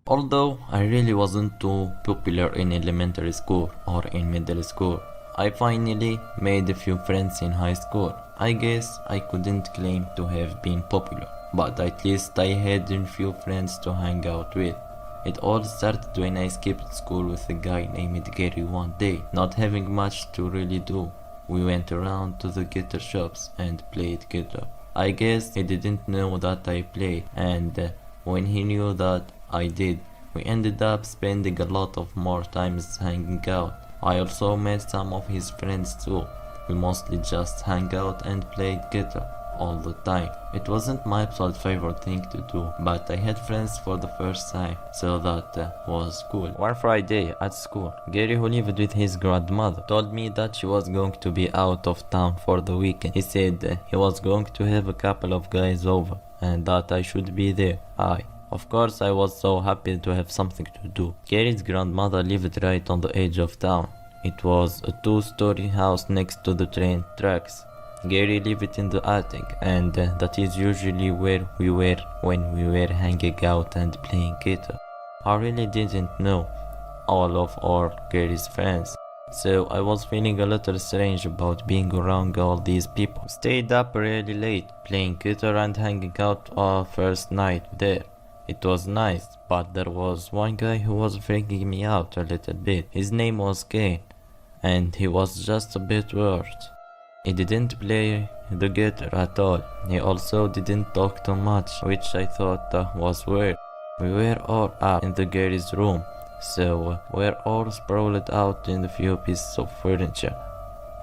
Although I really wasn't too popular in elementary school or in middle school, I finally made a few friends in high school. I guess I couldn't claim to have been popular, but at least I had a few friends to hang out with. It all started when I skipped school with a guy named Gary one day, not having much to really do. We went around to the guitar shops and played guitar. I guess he didn't know that I played, and when he knew that I did, we ended up spending a lot of more times hanging out. I also met some of his friends too. We mostly just hung out and played guitar all the time. It wasn't my absolute favorite thing to do, but I had friends for the first time, so that was cool. One Friday at school, Gary, who lived with his grandmother, told me that she was going to be out of town for the weekend. He said he was going to have a couple of guys over and that I should be there. Of course, I was so happy to have something to do. Gary's grandmother lived right on the edge of town. It was a two-story house next to the train tracks. Gary lived in the attic, and that is usually where we were when we were hanging out and playing guitar. I really didn't know all Gary's friends, so I was feeling a little strange about being around all these people. Stayed up really late playing guitar and hanging out our first night there. It was nice, but there was one guy who was freaking me out a little bit. His name was Kane, and he was just a bit weird. He didn't play the guitar at all. He also didn't talk too much, which I thought was weird. We were all up in the Gary's room, so we're all sprawled out in a few pieces of furniture.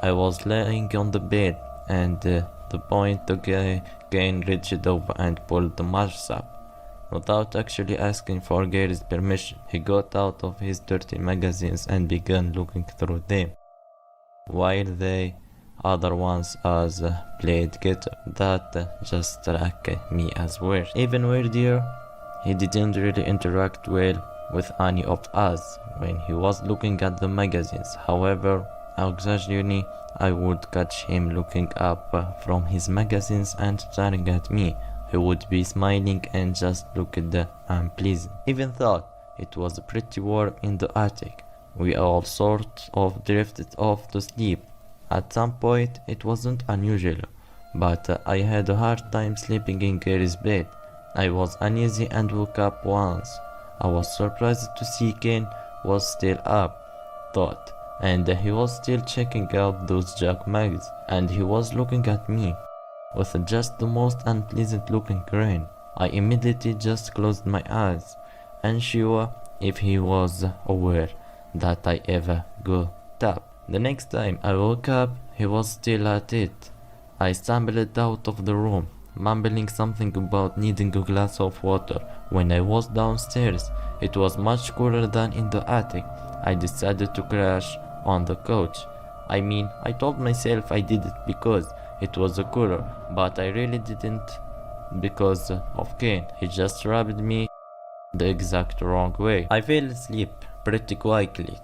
I was laying on the bed, and the point the guy Kane reached over and pulled the mattress up. Without actually asking for Gary's permission, he got out of his dirty magazines and began looking through them, while the other ones played guitar. That just struck me as weird. Even weirder, he didn't really interact well with any of us when he was looking at the magazines. However, occasionally I would catch him looking up from his magazines and staring at me. He would be smiling and just looked unpleasant. Even though it was pretty warm in the attic, we all sort of drifted off to sleep. At some point, it wasn't unusual, but I had a hard time sleeping in Gary's bed. I was uneasy and woke up once. I was surprised to see Ken was still up, and he was still checking out those junk mags, and he was looking at me with just the most unpleasant looking grin. I immediately just closed my eyes, unsure if he was aware that I ever got up. The next time I woke up, he was still at it. I stumbled out of the room, mumbling something about needing a glass of water. When I was downstairs, it was much cooler than in the attic. I decided to crash on the couch. I told myself I did it because it was cooler, but I really didn't because of Kane. He just rubbed me the exact wrong way. I fell asleep pretty quickly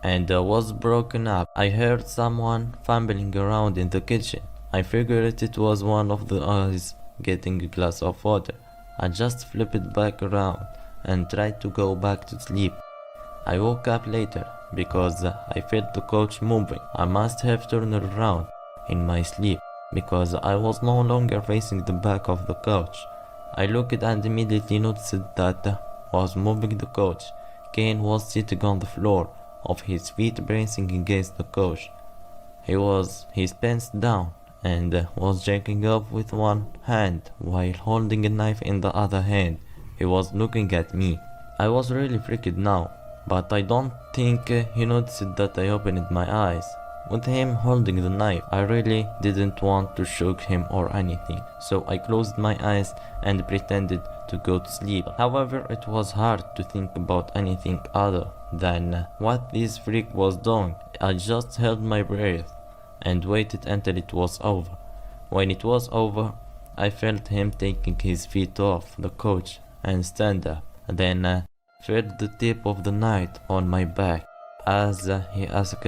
and was broken up. I heard someone fumbling around in the kitchen. I figured it was one of the guys getting a glass of water. I just flipped back around and tried to go back to sleep. I woke up later because I felt the couch moving. I must have turned around in my sleep because I was no longer facing the back of the couch. I looked and immediately noticed that was moving the couch. Kane was sitting on the floor, of his feet bracing against the couch. His pants down and was jerking off with one hand while holding a knife in the other hand. He was looking at me. I was really freaked now, but I don't think he noticed that I opened my eyes. With him holding the knife, I really didn't want to shock him or anything, so I closed my eyes and pretended to go to sleep. However, it was hard to think about anything other than what this freak was doing. I just held my breath and waited until it was over. When it was over, I felt him taking his feet off the couch and stand up, then felt the tip of the knife on my back as he asked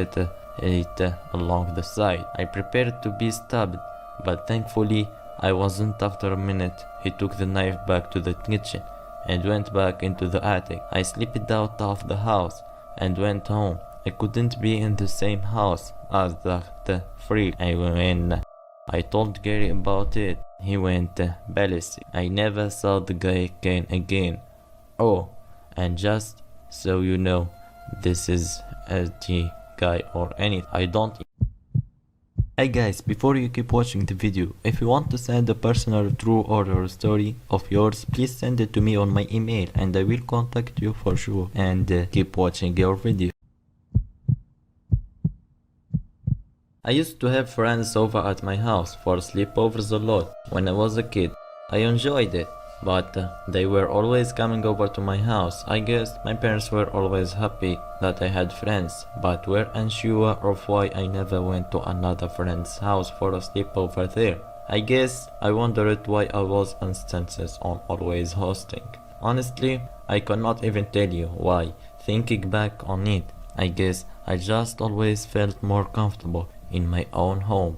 it along the side. I prepared to be stabbed, but thankfully I wasn't. After a minute, he took the knife back to the kitchen and went back into the attic. I slipped out of the house and went home. I couldn't be in the same house as that freak. I told Gary about it. He went ballistic. I never saw the guy again. Oh, and just so you know, this is the guy or anything. I don't. Hey guys, before you keep watching the video, if you want to send a personal true or story of yours, please send it to me on my email and I will contact you for sure. And keep watching your video. I used to have friends over at my house for sleepovers a lot when I was a kid. I enjoyed it, but they were always coming over to my house. I guess my parents were always happy that I had friends, but were unsure of why I never went to another friend's house for a sleepover there. I guess I wondered why I was insistent on always hosting. Honestly, I cannot even tell you why. Thinking back on it, I guess I just always felt more comfortable in my own home.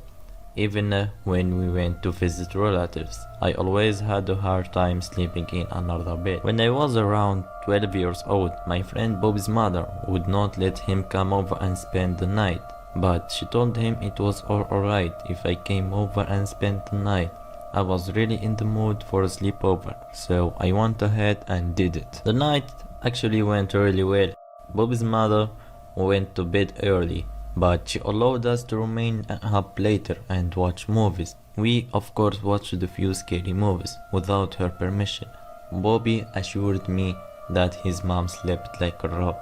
Even when we went to visit relatives, I always had a hard time sleeping in another bed. When I was around 12 years old, my friend Bobby's mother would not let him come over and spend the night, but she told him it was alright if I came over and spent the night. I was really in the mood for a sleepover, so I went ahead and did it. The night actually went really well. Bobby's mother went to bed early, but she allowed us to remain up later and watch movies. We of course watched a few scary movies without her permission. Bobby assured me that his mom slept like a rock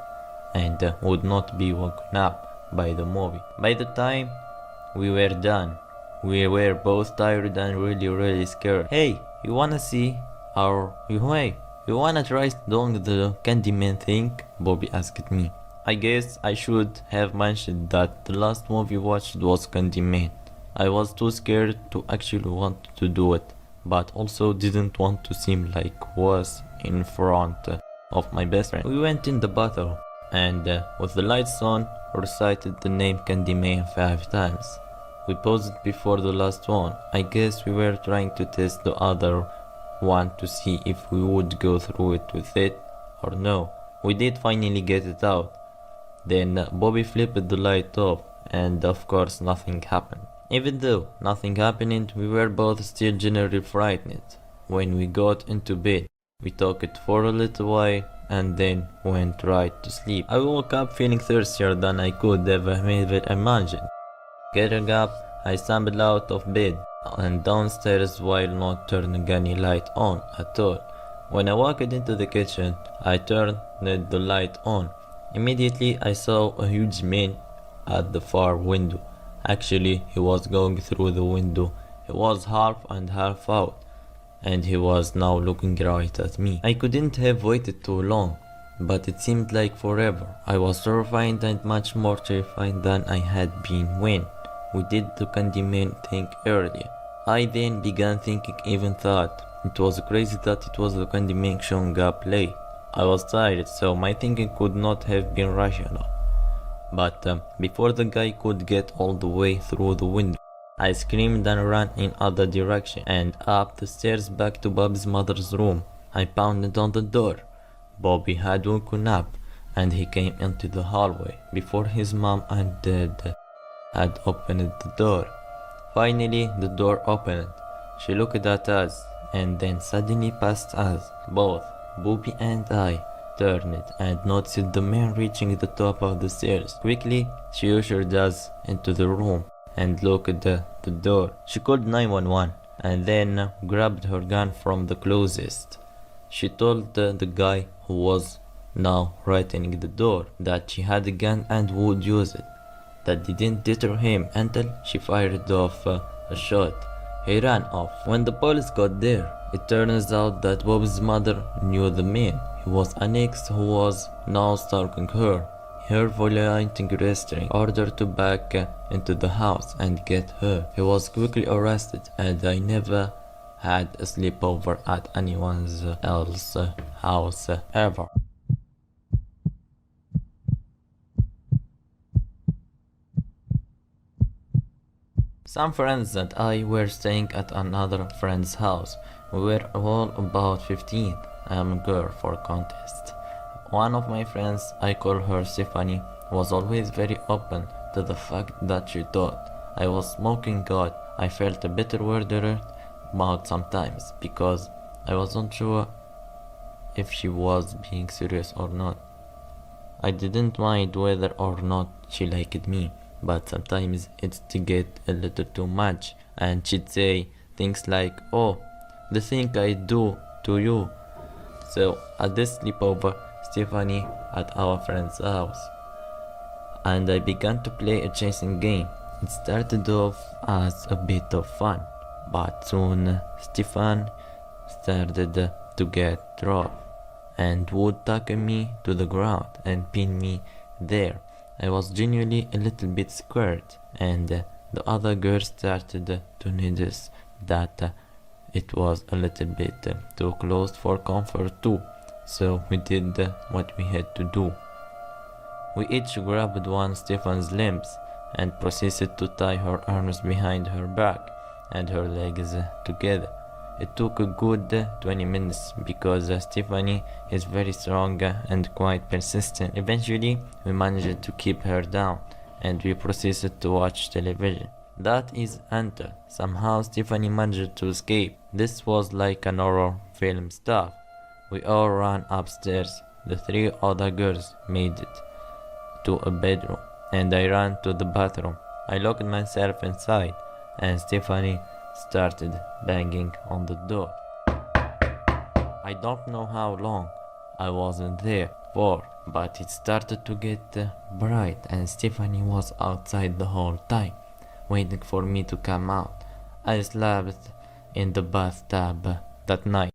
and would not be woken up by the movie. By the time we were done, we were both tired and really scared. Hey, you wanna see our... Hey, you wanna try doing the Candyman thing? Bobby asked me. I guess I should have mentioned that the last movie watched was Candyman. I was too scared to actually want to do it, but also didn't want to seem like was in front of my best friend. We went in the bathroom and with the lights on, recited the name Candyman 5 times. We paused before the last one. I guess we were trying to test the other one to see if we would go through it with it or no. We did finally get it out. Then Bobby flipped the light off and of course nothing happened. Even though nothing happened, we were both still generally frightened. When we got into bed, we talked for a little while and then went right to sleep. I woke up feeling thirstier than I could ever imagine. Getting up, I stumbled out of bed and downstairs while not turning any light on at all. When I walked into the kitchen, I turned the light on. Immediately I saw a huge man at the far window. Actually, he was going through the window. He was half in half out, and he was now looking right at me. I couldn't have waited too long, but it seemed like forever. I was terrified and much more terrified than I had been when we did the Candyman thing earlier. I then began thinking, even thought it was crazy that it was the Candyman showing up late. I was tired, so my thinking could not have been rational. But before the guy could get all the way through the window, I screamed and ran in other direction and up the stairs back to Bobby's mother's room. I pounded on the door. Bobby had woken up and he came into the hallway before his mom and dad had opened the door. Finally, the door opened. She looked at us and then suddenly past us both. Bobby and I turned and noticed the man reaching the top of the stairs. Quickly, she ushered us into the room and locked the door. She called 911 and then grabbed her gun from the closest. She told the guy who was now rattling the door that she had a gun and would use it. That didn't deter him until she fired off a shot. He ran off. When the police got there, it turns out that Bob's mother knew the man. He was an ex who was now stalking her. Her violating restraining order to back into the house and get her. He was quickly arrested, and I never had a sleepover at anyone's else house ever. Some friends and I were staying at another friend's house. We were all about 15 girl for contest. One of my friends, I call her Stephanie, was always very open to the fact that she thought I was smoking God. I felt a bit worried about sometimes because I wasn't sure if she was being serious or not. I didn't mind whether or not she liked me, but sometimes it's to get a little too much, and she'd say things like, "Oh, the thing I do to you." So at this sleepover, Stephanie at our friend's house, and I began to play a chasing game. It started off as a bit of fun, but soon Stefan started to get rough and would tackle me to the ground and pin me there. I was genuinely a little bit scared, and the other girls started to notice that it was a little bit too close for comfort too, so we did what we had to do. We each grabbed one Stefan's limbs and proceeded to tie her arms behind her back and her legs together. It took a good 20 minutes because Stephanie is very strong and quite persistent. Eventually, we managed to keep her down and we proceeded to watch television. That is until somehow Stephanie managed to escape. This was like an horror film stuff. We all ran upstairs. The three other girls made it to a bedroom and I ran to the bathroom. I locked myself inside and Stephanie started banging on the door. I don't know how long I wasn't there for, but it started to get bright and Stephanie was outside the whole time, waiting for me to come out. I slept in the bathtub that night.